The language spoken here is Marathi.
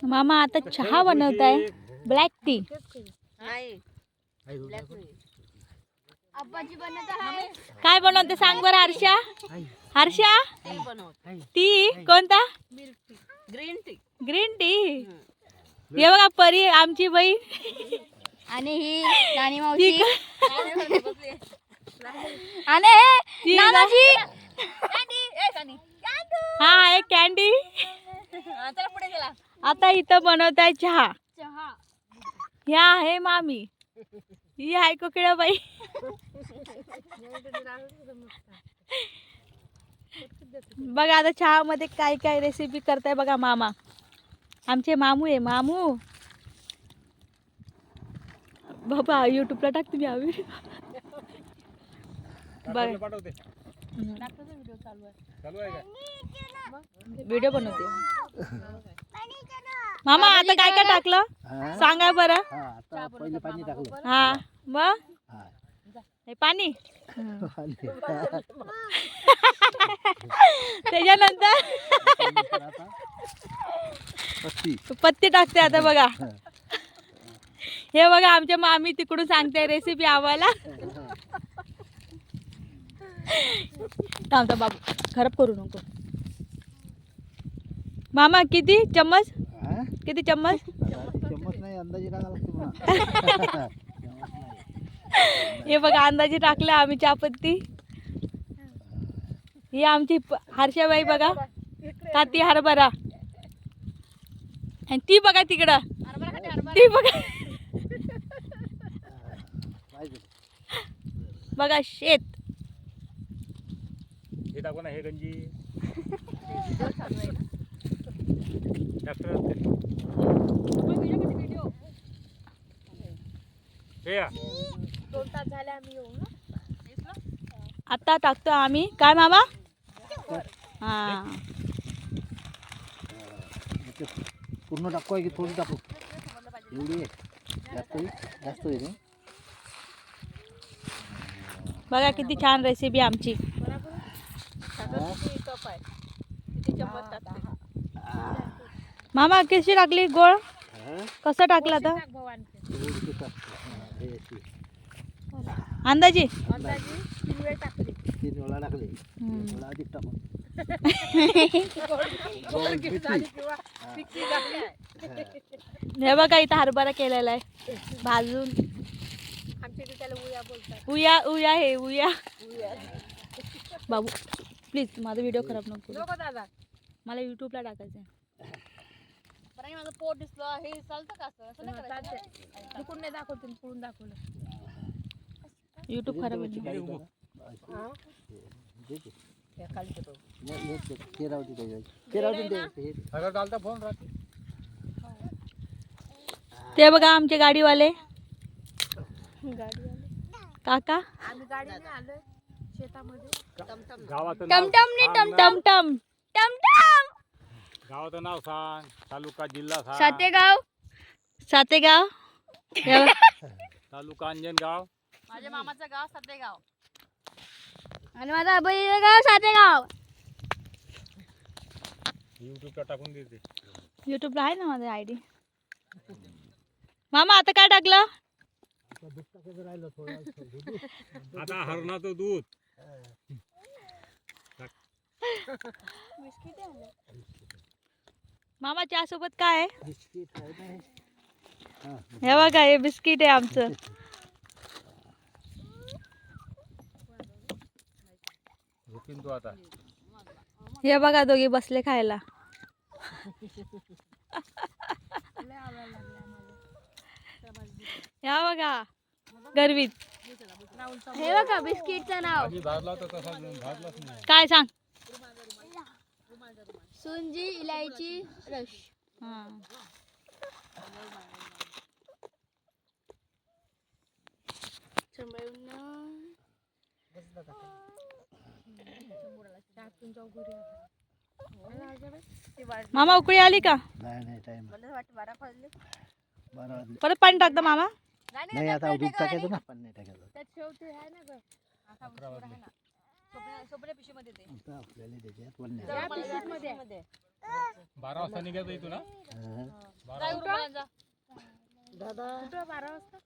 मामा आता चहा बनवत आहे, ब्लॅक टी. काय बनवते सांग बरं हर्षा. हर्षा टी कोणता? Green tea. Green tea. हे बघा परी आमची बाई आणि ही नानी मावशी आणि नानाजी. हा एक कॅन्डी. आता इथं बनवत आहे चहा. ह्या आहे मामी, ही आहे कोकिळा बाई. बघा आता चहा मध्ये काय काय रेसिपी करताय बघा मामा. आमचे मामू आहे मामू. बाबा युट्यूबला टाक तुम्ही हा व्हिडिओ. बघा व्हिडिओ बनवते मामा. आता काय काय टाकलं सांगा बरं. हा मग हे पाणी. त्याच्यानंतर पत्ती टाकते आता बघा. हे बघा आमच्या मामी तिकडून सांगते रेसिपी आम्हाला. थांबता बाबू खराब करू नको. मामा किती चम्मच? किती चम्मच? चम्मच नाही अंदाजे टाकायला. हे बघा अंदाजे टाकलं आम्ही चहापत्ती. ही आमची हर्षाबाई बघा काती हरभरा. आणि ती बघा तिकडं ती बघा. बघा शेत. हे दाखव ना हे गंजी. आता टाकतो आम्ही काय मामा. हा पूर्ण टाकू आहे की थोडी टाकू? एवढी जास्त जास्त आहे. बघा किती छान रेसिपी आमची. मामा कशी टाकली गोळ? कसं टाकला आता अंदाजे? 3 वेळा टाकले. अधिक टाकून हे बघा इथं हरभरा केलेला आहे भाजून. उया उया हे उया. बाबू प्लीज माझा व्हिडिओ खराब नको करू. मला युट्यूबला टाकायचं आहे. माझं पोट दिसलं हे चालतं का असं नाही दाखवतील पुढून दाखवलं. युट्यूब खराब होईल. ते बघा आमचे गाडीवाले काका. आम्ही गाडीने आलोय शेतामध्ये. टमटम. गावाचं नाव सांग, तालुका जिल्हा सांग. सातेगाव. तालुका अंजनगाव. माझ्या मामाचं गाव सातेगाव आणि माझा आबाईचं गाव सातेगाव. युट्यूबला टाकून देते. युट्यूबला आहे ना माझं आयडी. मामा आता काय टाकलं? आता हरणाचं दूध. मामा चहा सोबत काय आहे? हे बघा हे बिस्किट आहे आमचं. झोपीन तू आता. हे बघा दोघे बसले खायला. या बघा गरवीत. हे बघा बिस्किटचं नाव भाजला तर तसा भाजलाच नाही. काय सांग? सुंजी इलायची रस. हा मामा उकळी आली का? नाही टाइम परत पाणी टाकतं मामा. नाही आता दूध टाकायचं ना पण नाही टाकायचं. सोपऱ्या पिशवीमध्ये आपल्याला त्याच्यात 12 वाजता निघायचं इथून ना हा. 12 जा, उरका, जा. दादा कुठं 12 वाजता